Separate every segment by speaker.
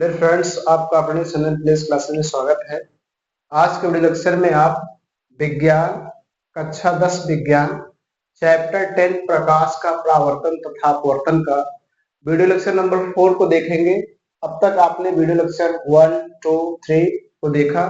Speaker 1: Dear friends, आपका अपने channel place classes में स्वागत है। आज के वीडियो लेक्चर में आप विज्ञान कक्षा 10 विज्ञान चैप्टर 10 प्रकाश का परावर्तन तथा अपवर्तन का वीडियो लेक्चर नंबर 4 को देखेंगे। अब तक आपने वीडियो लेक्चर 1, 2, 3 को देखा,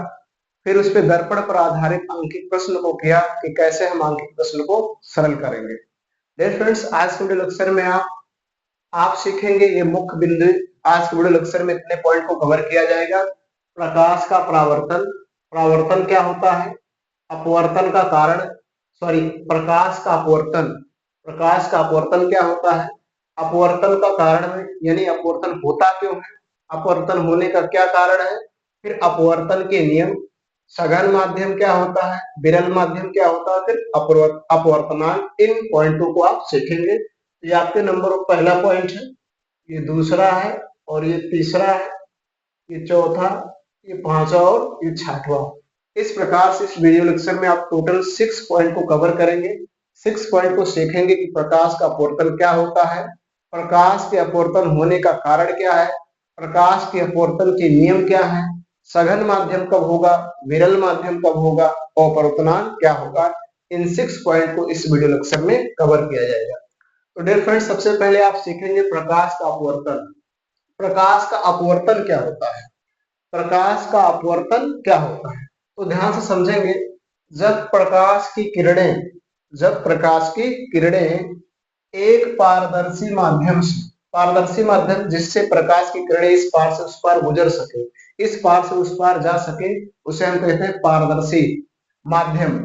Speaker 1: फिर उस पर दर्पण पर आधारित अंकित प्रश्न को किया कि कैसे हम अंकित प्रश्न को सरल करेंगे। डियर फ्रेंड्स, आज के वीडियो लेक्चर में आप सीखेंगे ये मुख्य बिंदु। आज के वीडियो लेक्चर में इतने पॉइंट को कवर किया जाएगा। प्रकाश का परावर्तन, परावर्तन क्या होता है, अपवर्तन का कारण, प्रकाश का अपवर्तन, प्रकाश का अपवर्तन क्या होता है, अपवर्तन का कारण यानी अपवर्तन होता क्यों है, अपवर्तन होने का क्या कारण है, फिर अपवर्तन के नियम, सघन माध्यम क्या होता है, विरल माध्यम क्या होता है, फिर अपवर्तनांक। इन पॉइंटों को आप सीखेंगे। ये आपके नंबर पहला पॉइंट है, ये दूसरा है, और ये तीसरा है, ये चौथा, ये पांचवा और ये छठवां। इस प्रकार से इस वीडियो लेक्चर में आप टोटल 6 पॉइंट को कवर करेंगे। 6 पॉइंट को सीखेंगे कि प्रकाश का अपवर्तन क्या होता है, प्रकाश के अपवर्तन होने का कारण क्या है, प्रकाश के अपवर्तन के नियम क्या है, सघन माध्यम कब होगा, विरल माध्यम कब होगा, और अपवर्तनांक क्या होगा। इन 6 पॉइंट को इस वीडियो लेक्चर में कवर किया जाएगा। तो डियर फ्रेंड्स, सबसे पहले आप सीखेंगे प्रकाश का अपवर्तन। प्रकाश का अपवर्तन क्या होता है, प्रकाश का अपवर्तन क्या होता है, तो ध्यान से समझेंगे। जब प्रकाश की किरणें, जब प्रकाश की किरणें एक पारदर्शी माध्यम से, पारदर्शी माध्यम जिससे प्रकाश की किरणें इस पार से उस पार गुजर सके, इस पार से उस पार जा सके, उसे हम कहते हैं पारदर्शी माध्यम।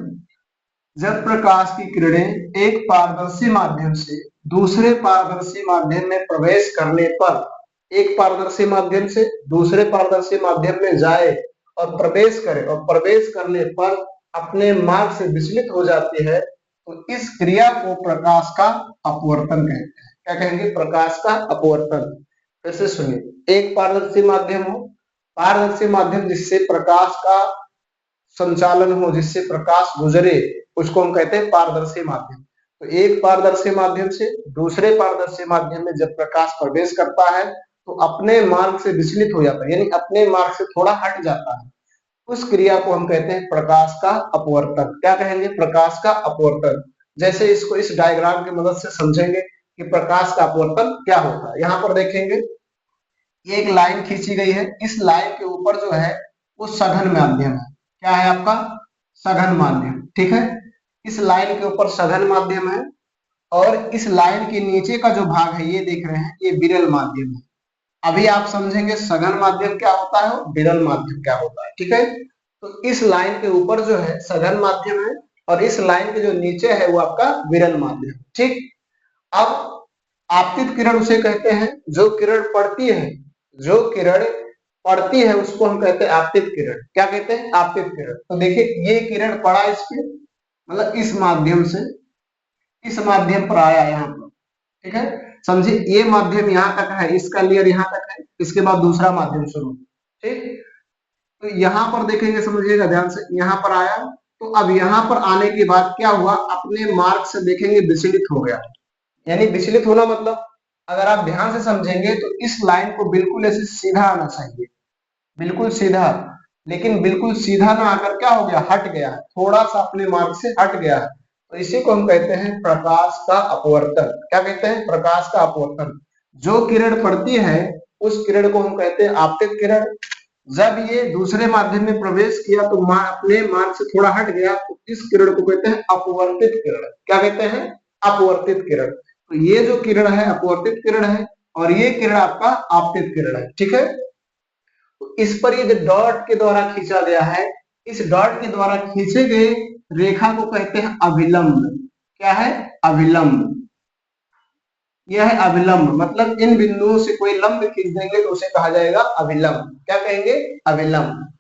Speaker 1: जब प्रकाश की किरणें एक पारदर्शी माध्यम से दूसरे पारदर्शी माध्यम में प्रवेश करने पर, एक पारदर्शी माध्यम से दूसरे पारदर्शी माध्यम में जाए और प्रवेश करे, और प्रवेश करने पर अपने मार्ग से विचलित हो जाती है, तो इस क्रिया को प्रकाश का अपवर्तन कहते हैं। क्या कहेंगे, प्रकाश का अपवर्तन। फिर से सुनिए, एक पारदर्शी माध्यम हो, पारदर्शी माध्यम जिससे प्रकाश का संचालन हो, जिससे प्रकाश गुजरे, उसको हम कहते हैं पारदर्शी माध्यम। तो एक पारदर्शी माध्यम से दूसरे पारदर्शी माध्यम में जब प्रकाश प्रवेश करता है तो अपने मार्ग से विचलित हो जाता है, यानी अपने मार्ग से थोड़ा हट जाता है, उस क्रिया को हम कहते हैं प्रकाश का अपवर्तन। क्या कहेंगे, प्रकाश का अपवर्तन। जैसे इसको इस डायग्राम की मदद से समझेंगे कि प्रकाश का अपवर्तन क्या होता है। यहाँ पर देखेंगे, ये एक लाइन खींची गई है, इस लाइन के ऊपर जो है वो सघन माध्यम है। क्या है आपका, सघन माध्यम, ठीक है। इस लाइन के ऊपर सघन माध्यम है, और इस लाइन के नीचे का जो भाग है ये देख रहे हैं, ये विरल माध्यम है। अभी आप समझेंगे सघन माध्यम क्या होता है, विरल माध्यम क्या होता है, ठीक है। तो इस लाइन के ऊपर जो है सघन माध्यम है, और इस लाइन के जो नीचे है वो आपका विरल माध्यम, ठीक। अब आपतित किरण उसे कहते हैं जो किरण पड़ती है, जो किरण पड़ती है उसको हम कहते हैं आपतित किरण। क्या कहते हैं, आपतित किरण। तो देखिए, ये किरण पड़ा इस पे, मतलब इस माध्यम से इस माध्यम पर आया यहाँ पर, ठीक है। समझिए, ये माध्यम यहाँ तक है, इसका लेयर यहाँ तक है, इसके बाद दूसरा माध्यम शुरू, ठीक। तो यहाँ पर देखेंगे, समझिएगा ध्यान से, यहाँ पर आया, तो अब यहाँ पर आने के बाद क्या हुआ, अपने मार्ग से देखेंगे विचलित हो गया। यानी विचलित होना मतलब, अगर आप ध्यान से समझेंगे तो इस लाइन को बिल्कुल ऐसे सीधा आना चाहिए, बिल्कुल सीधा, लेकिन बिल्कुल सीधा ना आकर क्या हो गया, हट गया, थोड़ा सा अपने मार्ग से हट गया है। तो इसी को हम कहते हैं प्रकाश का अपवर्तन। क्या कहते हैं, प्रकाश का अपवर्तन। जो किरण पड़ती है उस किरण को हम कहते हैं आपतित किरण। जब ये दूसरे माध्यम में प्रवेश किया तो अपने मार्ग से थोड़ा हट गया, तो इस किरण को कहते हैं अपवर्तित किरण। क्या कहते हैं, अपवर्तित किरण। तो ये जो किरण है अपवर्तित किरण है, और ये किरण आपका आपतित किरण है, ठीक है। तो इस पर ये जो डॉट के द्वारा खींचा गया है, इस डॉट के द्वारा खींचे गए रेखा को कहते हैं अभिलंब। क्या है, अभिलंब। यह है अभिलंब, मतलब इन बिंदुओं से कोई लंब खींच देंगे तो उसे कहा जाएगा अभिलंब। क्या कहेंगे, अभिलंब।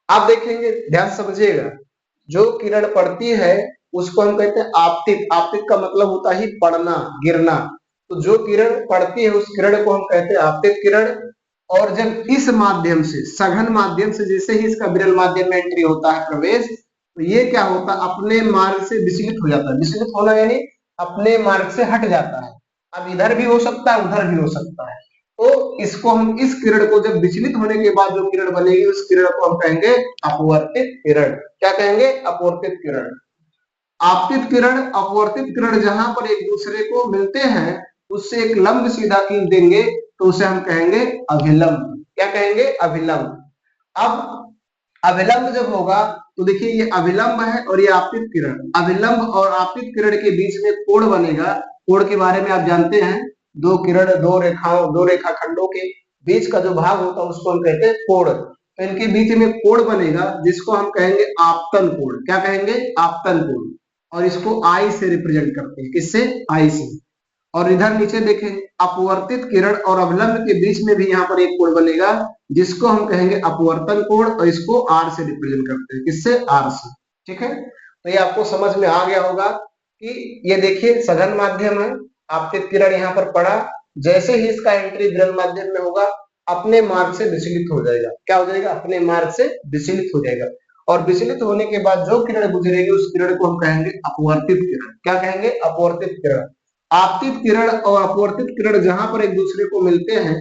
Speaker 1: आप देखेंगे, ध्यान समझिएगा, जो किरण पड़ती है उसको हम कहते हैं आपतित। आपतित का मतलब होता है पड़ना, गिरना। तो जो किरण पड़ती है उस किरण को हम कहते हैं आपतित किरण। और जब इस माध्यम से, सघन माध्यम से, जैसे ही इसका विरल माध्यम में एंट्री होता है, प्रवेश, तो ये क्या होता है, अपने मार्ग से विचलित हो जाता है। विचलित होना यानी अपने मार्ग से हट जाता है। अब इधर भी हो सकता है, उधर भी हो सकता है। तो इसको हम इस किरण को जब विचलित होने के बाद जो किरण बनेगी उस किरण को हम कहेंगे अपवर्तित किरण। क्या कहेंगे? अपवर्तित किरण। आपतित किरण, अपवर्तित किरण जहां पर एक दूसरे को मिलते हैं उससे एक लंब सीधा खींच देंगे तो उसे हम कहेंगे अभिलंब। क्या कहेंगे? अभिलंब। अब अभिलंब जब होगा तो देखिए ये अभिलंब है और ये आपतित किरण। अभिलंब और आपतित किरण के बीच में कोण बनेगा। कोण के बारे में आप जानते हैं, दो किरण, दो रेखाखंडों के बीच का जो भाग होता है उसको हम कहते हैं कोण। तो इनके बीच में कोण बनेगा जिसको हम कहेंगे आपतन कोण। क्या कहेंगे? आपतन कोण। और इसको आई से रिप्रेजेंट करते हैं। किससे? आई से। और इधर नीचे देखें, अपवर्तित किरण और अभिलंब के बीच में भी यहाँ पर एक कोण बनेगा जिसको हम कहेंगे अपवर्तन कोण और इसको आर से रिप्रेजेंट करते हैं। किससे? आर से। ठीक है, तो ये आपको समझ में आ गया होगा कि ये देखिए सघन माध्यम है, आपतित किरण यहाँ पर पड़ा, जैसे ही इसका एंट्री विरल माध्यम में होगा अपने मार्ग से विचलित हो जाएगा। क्या हो जाएगा? अपने मार्ग से विचलित हो जाएगा। और विचलित होने के बाद जो किरण गुजरेगी उस किरण को हम कहेंगे अपवर्तित किरण। क्या कहेंगे? अपवर्तित किरण। आपतित किरण और अपवर्तित किरण जहां पर एक दूसरे को मिलते हैं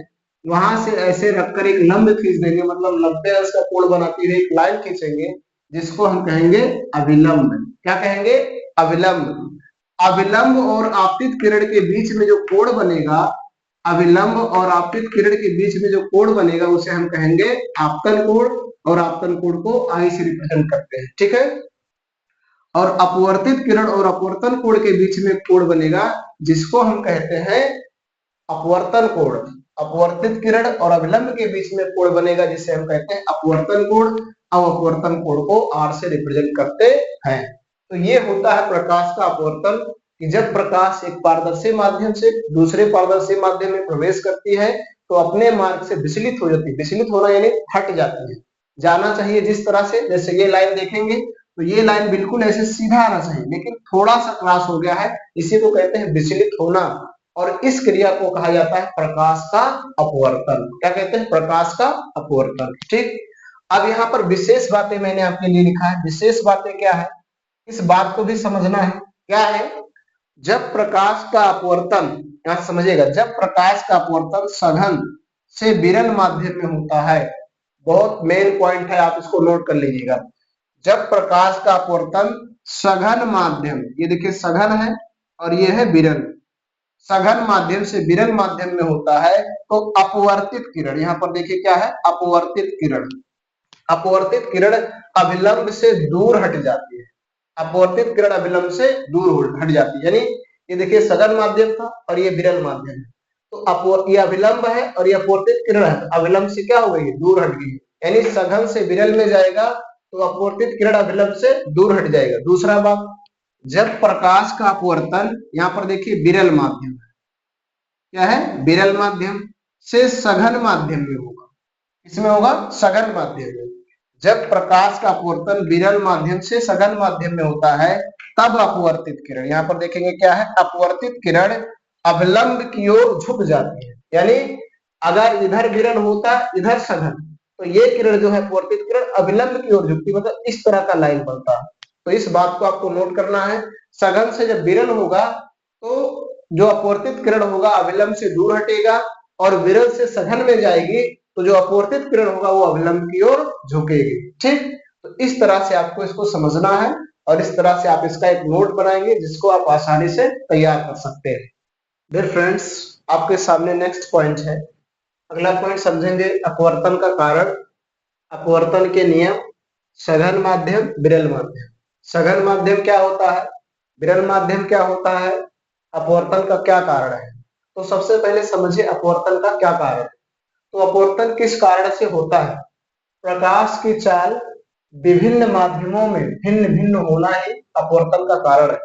Speaker 1: वहां से ऐसे रखकर एक लंब खींच देंगे, मतलब 90 अंश का कोण बनाती हुई एक लाइन खींचेंगे जिसको हम कहेंगे अभिलंब। क्या कहेंगे? अभिलंब। अभिलंब और आपतित किरण के बीच में जो कोण बनेगा, अभिलंब और आपतित किरण के बीच में जो कोण बनेगा उसे हम कहेंगे आपतन कोण, और आपतन कोण को आई से रिप्रेजेंट करते हैं। ठीक है, और अपवर्तित किरण और अपवर्तन कोण के बीच में कोण बनेगा जिसको हम कहते हैं अपवर्तन कोण। अपवर्तित किरण और अभिलंब के बीच में कोण बनेगा जिसे हम कहते हैं अपवर्तन कोण। अब अपवर्तन कोण को आर से रिप्रेजेंट करते हैं। तो ये होता है प्रकाश का अपवर्तन, कि जब प्रकाश एक पारदर्शी माध्यम से दूसरे पारदर्शी माध्यम में प्रवेश करती है तो अपने मार्ग से विचलित हो जाती है। विचलित होना यानी हट जाती है। जाना चाहिए जिस तरह से, जैसे ये लाइन देखेंगे तो ये लाइन बिल्कुल ऐसे सीधा आना चाहिए लेकिन थोड़ा सा क्रॉस हो गया है, इसी को कहते हैं विचलित होना। और इस क्रिया को कहा जाता है प्रकाश का अपवर्तन। क्या कहते हैं? प्रकाश का अपवर्तन। ठीक, अब यहाँ पर विशेष बातें मैंने आपके लिए लिखा है। विशेष बातें क्या है, इस बात को भी समझना है। क्या है? जब प्रकाश का अपवर्तन, यहाँ समझिएगा, जब प्रकाश का अपवर्तन सघन से विरल माध्यम में होता है, बहुत मेन पॉइंट है, आप इसको नोट कर लीजिएगा। जब प्रकाश का अपवर्तन सघन माध्यम, ये देखिए सघन है और ये है विरल, सघन माध्यम से विरल माध्यम में होता है तो अपवर्तित किरण, यहाँ पर देखिए क्या है? अपवर्तित किरण। अपवर्तित किरण अभिलंब से दूर हट जाती है। अपवर्तित किरण अभिलंब से दूर हट जाती है, यानी ये देखिए सघन माध्यम था और ये विरल माध्यम है, तो ये अभिलंब है और ये अपवर्तित किरण है, अभिलंब से क्या हो गई? दूर हट गई। यानी सघन से विरल में जाएगा तो अपवर्तित किरण अभिलंब से दूर हट जाएगा। दूसरा बात, जब प्रकाश का अपवर्तन, यहाँ पर देखिए विरल माध्यम है, क्या है? विरल माध्यम से सघन माध्यम में होगा। इसमें होगा सघन माध्यम में। जब प्रकाश का अपवर्तन विरल माध्यम से सघन माध्यम में होता है तब अपवर्तित किरण, यहाँ पर देखेंगे क्या है? अपवर्तित किरण अभिलंब की ओर झुक जाती है। यानी अगर इधर विरल होता इधर सघन, तो ये किरण जो है अपवर्तित किरण अभिलंब की ओर झुकती, मतलब इस तरह का लाइन बनता है। तो इस बात को आपको नोट करना है। सघन से जब विरल होगा तो जो अपवर्तित किरण होगा अभिलंब से दूर हटेगा, और विरल से सघन में जाएगी तो जो अपवर्तित किरण होगा वो अभिलंब की ओर झुकेगी। ठीक, तो इस तरह से आपको इसको समझना है और इस तरह से आप इसका एक नोट बनाएंगे जिसको आप आसानी से तैयार कर सकते हैं। डियर फ्रेंड्स, आपके सामने नेक्स्ट पॉइंट है। अगला पॉइंट समझेंगे अपवर्तन का कारण, अपवर्तन के नियम, सघन माध्यम, विरल माध्यम। सघन माध्यम क्या होता है, विरल माध्यम क्या होता है, अपवर्तन का क्या कारण है। तो सबसे पहले समझिए अपवर्तन का क्या कारण है। तो अपवर्तन किस कारण से होता है? प्रकाश की चाल विभिन्न माध्यमों में भिन्न भिन्न होना ही अपवर्तन का कारण है।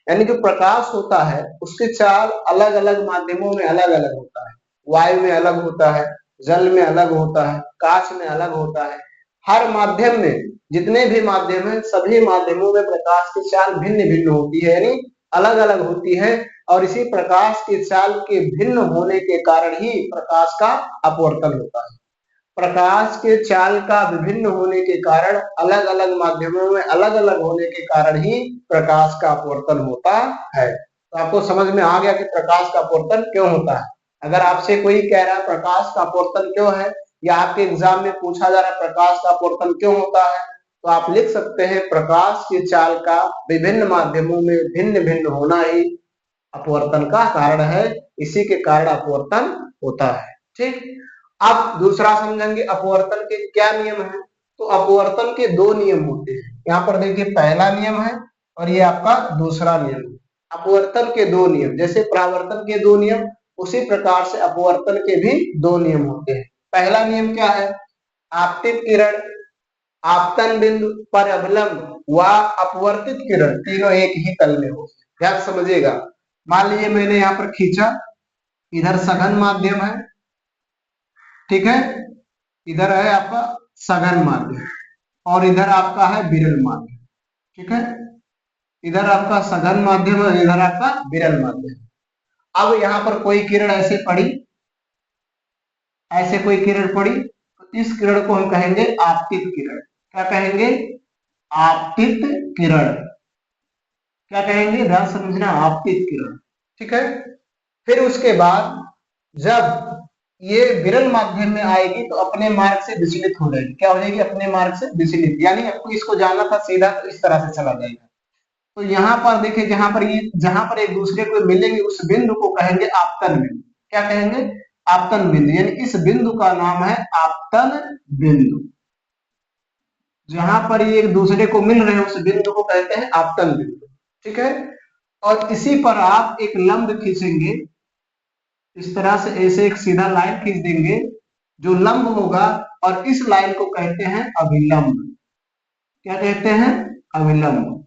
Speaker 1: यानी जो प्रकाश होता है उसकी चाल अलग अलग माध्यमों में अलग अलग होता है। वायु में अलग होता है, जल में अलग होता है, कांच में अलग होता है। हर माध्यम में, जितने भी माध्यम है सभी माध्यमों में प्रकाश की चाल भिन्न भिन्न होती है, यानी अलग अलग होती है। और इसी प्रकाश की चाल के भिन्न होने के कारण ही प्रकाश का अपवर्तन होता है। प्रकाश के चाल का विभिन्न होने के कारण, अलग अलग माध्यमों में अलग अलग होने के कारण ही प्रकाश का अपवर्तन होता है। तो आपको समझ में आ गया कि प्रकाश का अपवर्तन क्यों होता है। अगर आपसे कोई कह रहा है प्रकाश का अपवर्तन क्यों है, या आपके एग्जाम में पूछा जा रहा है प्रकाश का अपवर्तन क्यों होता है, तो आप लिख सकते हैं प्रकाश की चाल का विभिन्न माध्यमों में भिन्न भिन्न होना ही अपवर्तन का कारण है, इसी के कारण अपवर्तन होता है। ठीक, अब दूसरा समझेंगे अपवर्तन के क्या नियम है। तो अपवर्तन के दो नियम होते हैं, यहाँ पर देखिए पहला नियम है और ये आपका दूसरा नियम है। अपवर्तन के दो नियम, जैसे परावर्तन के दो नियम, उसी प्रकार से अपवर्तन के भी दो नियम होते हैं। पहला नियम क्या है, आपतित किरण, आपतन बिंदु पर अभिलंब व अपवर्तित किरण तीनों एक ही तल में हो। ध्यान समझिएगा, मान लीजिए मैंने यहाँ पर खींचा, इधर सघन माध्यम है, ठीक है, इधर है आपका सघन माध्यम और इधर आपका है विरल माध्यम, ठीक है, इधर आपका सघन माध्यम है, इधर आपका विरल माध्यम। अब यहाँ पर कोई किरण ऐसे पड़ी, ऐसे कोई किरण पड़ी, तो इस किरण को हम कहेंगे आपतित किरण। क्या कहेंगे, आपतित किरण। क्या कहेंगे, ध्यान समझना, आपतित किरण, ठीक है। फिर उसके बाद जब ये विरल माध्यम में आएगी तो अपने मार्ग से विचलित हो जाएगी। क्या हो जाएगी, अपने मार्ग से विचलित, यानी आपको इसको जाना था सीधा तो इस तरह से चला जाएगा। तो यहाँ पर देखिए, जहां पर एक दूसरे को मिलेंगे उस बिंदु को कहेंगे आपतन बिंदु। क्या कहेंगे, आपतन बिंदु, यानी इस बिंदु का नाम है आपतन बिंदु। जहां पर ये एक दूसरे को मिल रहे हैं उस बिंदु को कहते हैं आपतन बिंदु, ठीक है। और इसी पर आप एक लंब खींचेंगे, इस तरह से ऐसे एक सीधा लाइन खींच देंगे जो लंब होगा, और इस लाइन को कहते हैं अभिलंब। क्या कहते हैं, अभिलंब,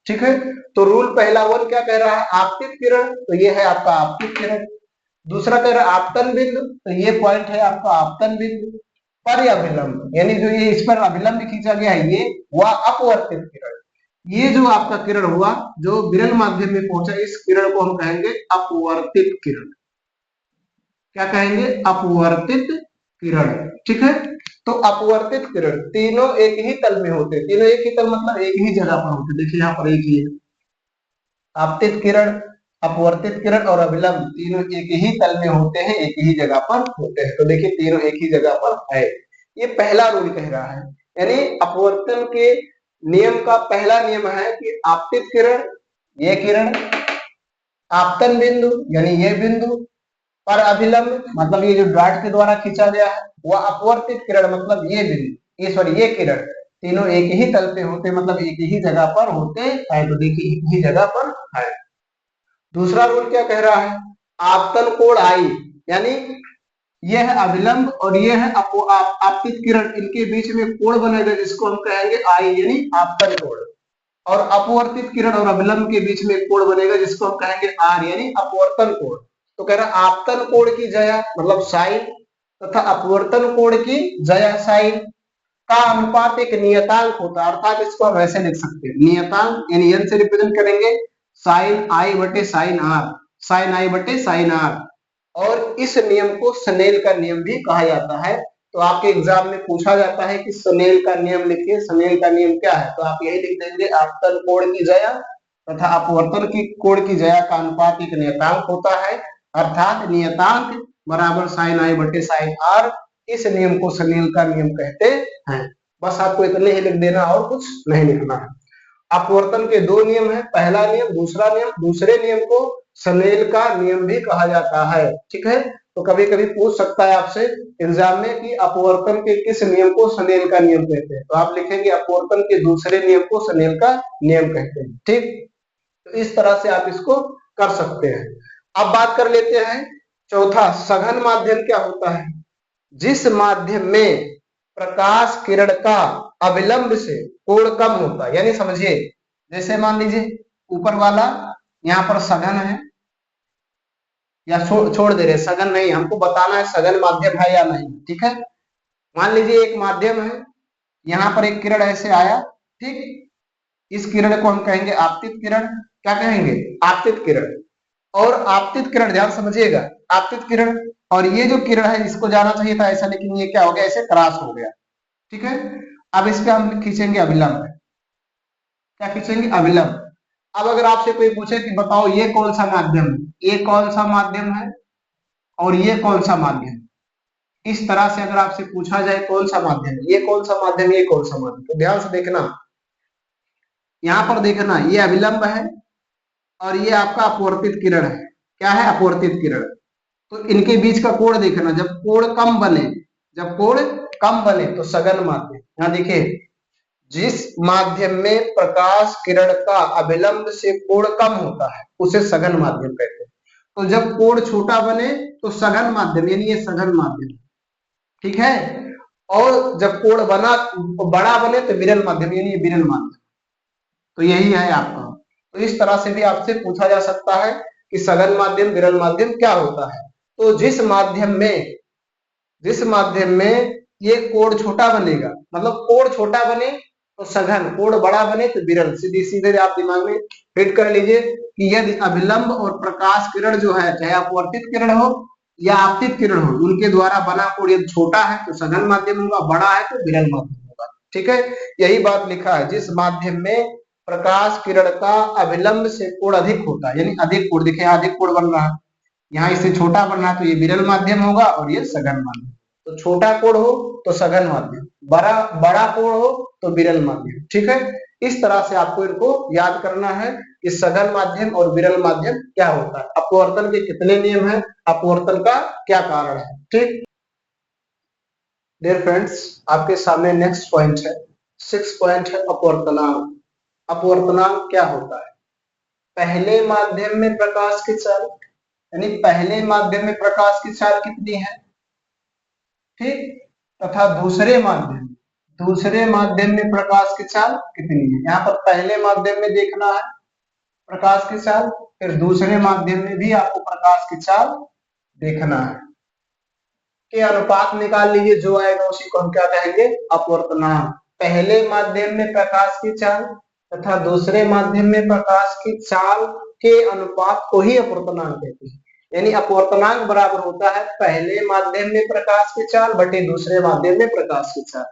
Speaker 1: ठीक है। तो रूल पहला वन क्या कह रहा है, आपतित किरण, तो ये है आपका आपतित किरण। दूसरा कह रहा है आपतन बिंदु, तो ये पॉइंट है आपका आपतन बिंदु। पर अभिलंब, यानी जो ये इस पर अभिलंब खींचा गया है, ये वह अपवर्तित किरण। ये जो आपका किरण हुआ जो विरल माध्यम में पहुंचा, इस किरण को हम कहेंगे अपवर्तित किरण। क्या कहेंगे, अपवर्तित किरण, ठीक है। तो अपवर्तित किरण तीनों एक ही तल में होते, तीनों एक ही तल मतलब एक ही जगह पर होते। देखिए यहाँ पर एक ही है, आपतित किरण, अपवर्तित किरण और अभिलंब तीनों एक ही तल में होते हैं, एक ही जगह पर होते हैं। तो देखिए तीनों एक ही जगह पर है, ये पहला रूल कह रहा है। यानी अपवर्तन के नियम का पहला नियम है कि आपतित किरण, ये किरण, आपतन बिंदु यानी ये बिंदु, पर अभिलंब मतलब ये जो डॉट के द्वारा खींचा गया है, वह अपवर्तित किरण मतलब ये बिंदु, ये सॉरी ये किरण, तीनों एक ही तल पे होते, मतलब एक ही जगह पर होते हैं। तो देखिए एक ही जगह पर है। दूसरा रूल क्या कह रहा है, आपतन कोण आई, यानी यह है अभिलंब और यह है आपतित किरण, इनके बीच में कोण बनेगा जिसको हम कहेंगे आई, यानी आपतन कोण। और अपवर्तित किरण और अभिलंब के बीच में एक कोण बनेगा जिसको हम कहेंगे आर, यानी अपवर्तन कोण। तो कह रहा आपतन कोण की जया मतलब साइन तथा अपवर्तन कोण की जया साइन का अनुपात एक नियतांक होता है, अर्थात इसको हम ऐसे लिख सकते हैं, नियतांक यानी n से रिप्रेजेंट करेंगे साइन आई बटे साइन आर, साइन आई बटे साइन आर। और इस नियम को स्नेल का नियम भी कहा जाता है। तो आपके एग्जाम में पूछा जाता है कि स्नेल का नियम लिखिए, स्नेल का नियम क्या है, तो आप यही लिख देंगे आपतन कोण की जया तथा अपवर्तन की कोण की जया का अनुपात एक नियतांक होता है, अर्थात नियतांक बराबर साइन आई बटे साइन आर। इस नियम को स्नेल का नियम कहते हैं। बस आपको इतने ही लिख देना और कुछ नहीं लिखना है। अपवर्तन के दो नियम है, पहला नियम, दूसरा नियम। दूसरे नियम को स्नेल का नियम भी कहा जाता है, ठीक है। तो कभी कभी पूछ सकता है आपसे एग्जाम में कि अपवर्तन के किस नियम को स्नेल का नियम कहते हैं, तो आप लिखेंगे अपवर्तन के दूसरे नियम को स्नेल का नियम कहते हैं, ठीक। तो इस तरह से आप इसको कर सकते हैं। अब बात कर लेते हैं चौथा, सघन माध्यम क्या होता है, जिस माध्यम में प्रकाश किरण का अविलंब से कोण कम होता है। यानी समझिए, जैसे मान लीजिए ऊपर वाला यहाँ पर सघन है, या छोड़ दे रहे, सघन नहीं, हमको बताना है सघन माध्यम है या नहीं, ठीक है। मान लीजिए एक माध्यम है, यहाँ पर एक किरण ऐसे आया, ठीक, इस किरण को हम कहेंगे आपतित किरण। क्या कहेंगे, आपतित किरण। और आपतित किरण, ध्यान समझिएगा, आपतित किरण, और ये जो किरण है इसको जाना चाहिए था ऐसा, लेकिन ये क्या हो गया, ऐसे क्रॉस हो गया, ठीक है। अब इस पे हम खींचेंगे अभिलंब। क्या खींचेंगे, अभिलंब। अब अगर आपसे कोई पूछे कि बताओ ये कौन सा माध्यम है, ये कौन सा माध्यम है, और ये कौन सा माध्यम। इस तरह से अगर आपसे पूछा जाए कौन सा माध्यम, ये कौन सा माध्यम, ये कौन सा माध्यम, तो ध्यान से देखना, यहाँ पर देखना ये अभिलंब है और ये आपका अपवर्तित किरण है। क्या है? अपवर्तित किरण। तो इनके बीच का कोण देखना, जब कोण कम बने, जब कोण कम बने तो सघन माध्यम। यहाँ देखिए, जिस माध्यम में प्रकाश किरण का अभिलंब से कोण कम होता है उसे सघन माध्यम कहते हैं। तो जब कोण छोटा बने तो सघन माध्यम, यानी ये सघन माध्यम, ठीक है। और जब कोण बड़ा बने तो विरल माध्यम, यानी ये विरल माध्यम। तो यही है आपका। तो इस तरह से भी आपसे पूछा जा सकता है कि सघन माध्यम, विरल माध्यम क्या होता है। तो जिस माध्यम में ये कोण छोटा बनेगा, मतलब कोण छोटा बने तो सघन, कोण बड़ा बने तो विरल। सीधे सीधे आप दिमाग में फिट कर लीजिए कि यदि अभिलंब और प्रकाश किरण जो है, चाहे अपवर्तित किरण हो या आपतित किरण हो, उनके द्वारा बना कोण यदि छोटा है तो सघन माध्यम होगा, बड़ा है तो विरल माध्यम होगा। ठीक है, यही बात लिखा है। जिस माध्यम में प्रकाश किरण का अभिलंब से कोण अधिक होता है, यानी अधिक कोण, देखिए अधिक कोण बन रहा है, यहाँ इससे छोटा बन रहा है, तो ये विरल माध्यम होगा और ये सघन माध्यम। तो छोटा कोण हो तो सघन माध्यम, बड़ा कोण हो तो विरल माध्यम। ठीक है, इस तरह से आपको इनको याद करना है कि सघन माध्यम और विरल माध्यम क्या होता है, अपवर्तन के कितने नियम है, अपवर्तन का क्या कारण है। ठीक, डियर फ्रेंड्स, आपके सामने नेक्स्ट पॉइंट है, 6 पॉइंट है अपवर्तनांक। अपवर्तनांक क्या होता है? पहले माध्यम में प्रकाश की चाल, यानी पहले माध्यम में प्रकाश की चाल कितनी है, ठीक, तथा दूसरे माध्यम में प्रकाश की चाल कितनी है। यहाँ पर पहले माध्यम में देखना है प्रकाश की चाल, फिर दूसरे माध्यम में भी आपको प्रकाश की चाल देखना है। के अनुपात निकाल लीजिए, जो आएगा उसी को हम क्या कहेंगे, अपवर्तनांक। पहले माध्यम में प्रकाश की चाल तथा दूसरे माध्यम में प्रकाश की चाल के अनुपात को ही अपवर्तनांक कहते हैं। यानी अपवर्तनांक बराबर होता है पहले माध्यम में प्रकाश की चाल बटे दूसरे माध्यम में प्रकाश की चाल।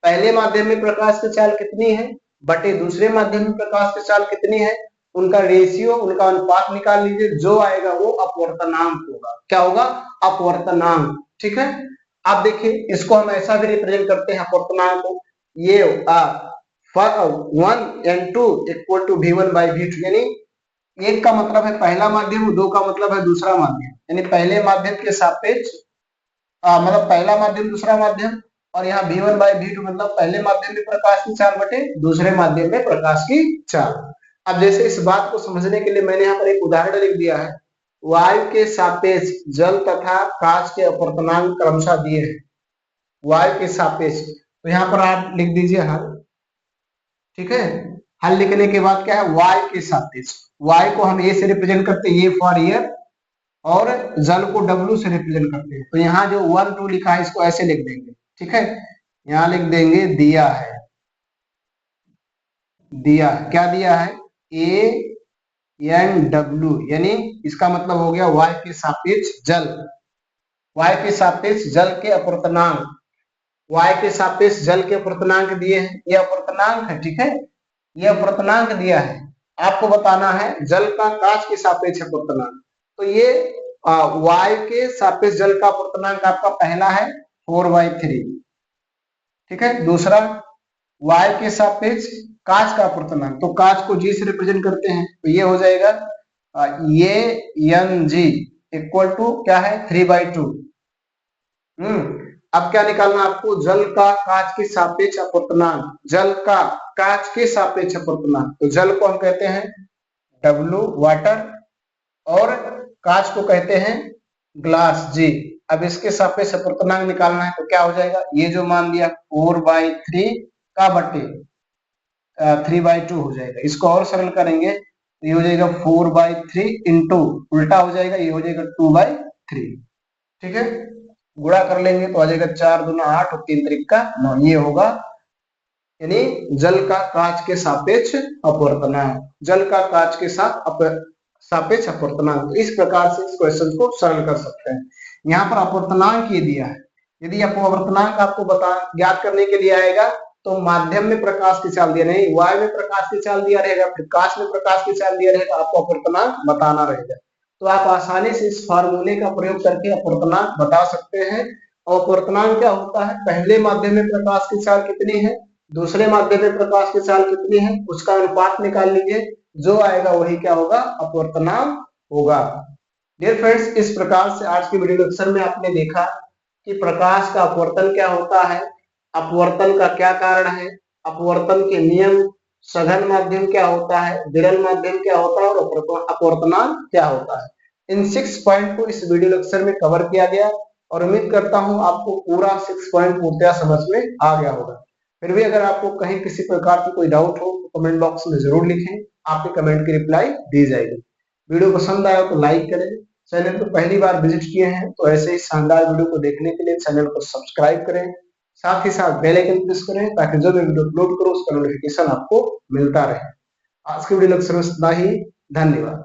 Speaker 1: पहले माध्यम में प्रकाश की चाल कितनी है बटे दूसरे माध्यम में प्रकाश की चाल कितनी है, उनका रेशियो, उनका अनुपात निकाल लीजिए, जो आएगा वो अपवर्तनांक होगा। क्या होगा? अपवर्तनांक। ठीक है, आप देखिए इसको हम ऐसा भी रिप्रेजेंट करते हैं अपवर्तनांक को, ये 1 and 2 equal to V1 by V2, यानी एक का मतलब है पहला माध्यम, दो का मतलब है दूसरा माध्यम, यानी पहले माध्यम के सापेक्ष मतलब पहला माध्यम दूसरा माध्यम, और यहाँ V1 by V2 मतलब पहले माध्यम में प्रकाश की चाल बटे दूसरे माध्यम में प्रकाश की चाल। अब जैसे इस बात को समझने के लिए मैंने यहाँ पर एक उदाहरण लिख दिया है, वायु के सापेक्ष जल तथा कांच के अपवर्तनांक क्रमशः दिए हैं। वायु के सापेक्ष, तो यहाँ पर आप लिख दीजिए हल। ठीक है, हल लिखने के बाद क्या है, वायु के सापेक्ष, वायु को हम ए से रिप्रेजेंट करते हैं, ये फॉर ईयर, और जल को W से रिप्रेजेंट करते हैं। तो यहाँ जो 1 2 लिखा है इसको ऐसे लिख देंगे। ठीक है, यहाँ लिख देंगे दिया है, दिया, क्या दिया है, ANW, यानी इसका मतलब हो गया वायु के सापेक्ष जल, वायु के सापेक्ष जल के अपवर्तनांक, वायु के सापेक्ष जल के अपवर्तनांक दिए हैं, ये अपवर्तनांक है। ठीक है, ये अपवर्तनांक दिया है, आपको बताना है जल का कांच के सापेक्ष अपवर्तनांक। तो ये वायु के सापेक्ष जल का अपवर्तनांक आपका पहला है 4/3। ठीक है, दूसरा वायु के सापेक्ष कांच का अपवर्तनांक, तो कांच को G से रिप्रेजेंट करते हैं, तो ये हो जाएगा ये NG इक्वल टू क्या है 3/2। अब क्या निकालना आपको, जल का कांच के सापेक्ष अपवर्तनांक, जल का कांच के सापेक्ष अपवर्तनांक। तो जल को हम कहते हैं W वाटर, और कांच को कहते हैं ग्लास G। अब इसके सापेक्ष अपवर्तनांक निकालना है, तो क्या हो जाएगा, ये जो मान दिया 4/3 का बटे 3/2 हो जाएगा। इसको और सरल करेंगे तो ये हो जाएगा 4/3 इंटू, उल्टा हो जाएगा, ये हो जाएगा 2/3। ठीक है, गुणा कर लेंगे तो आ जाएगा 4 दूना 8 और 3 त्रिका 9, ये होगा, यानी जल का कांच के सापेक्ष अपवर्तनांक, जल का कांच के साथ सापेक्ष अपवर्तनांक। तो इस प्रकार से इस क्वेश्चन को सरल कर सकते हैं। यहाँ पर अपवर्तनांक ये दिया है, यदि अपवर्तनांक आपको ज्ञात करने के लिए आएगा तो माध्यम में प्रकाश की चाल दिया नहीं, वायु में प्रकाश की चाल दिया रहेगा, फिर कांच में प्रकाश की चाल दिया रहेगा, आपको अपवर्तनांक बताना रहेगा। तो आप आसानी से इस फार्मूले का प्रयोग करके अपवर्तनांक बता सकते हैं। और अपवर्तनांक क्या होता है, पहले माध्यम में प्रकाश की चाल कितनी है, दूसरे माध्यम में प्रकाश की चाल कितनी है, उसका अनुपात निकाल लीजिए, जो आएगा वही क्या होगा, अपवर्तनांक होगा। डियर फ्रेंड्स, इस प्रकार से आज की वीडियो लेक्चर में आपने देखा कि प्रकाश का अपवर्तन क्या होता है, अपवर्तन का क्या कारण है, अपवर्तन के नियम, सघन माध्यम क्या होता है, विरल माध्यम क्या होता है और अपवर्तनांक क्या होता है। इन 6 पॉइंट को इस वीडियो लेक्चर में कवर किया गया और उम्मीद करता हूं आपको पूरा 6 पॉइंट पूर्णतः समझ में आ गया होगा। फिर भी अगर आपको कहीं किसी प्रकार की कोई डाउट हो तो कमेंट बॉक्स में जरूर लिखें, आपके कमेंट की रिप्लाई दी जाएगी। वीडियो पसंद आया तो लाइक करें, चैनल को पहली बार विजिट किए हैं तो ऐसे ही शानदार वीडियो को देखने के लिए चैनल को सब्सक्राइब करें, साथ ही साथ बेल आइकन प्रेस करें ताकि जो मैं वीडियो अपलोड करूं उसका नोटिफिकेशन आपको मिलता रहे। आज के वीडियो लेक्चर में इतना ही, धन्यवाद।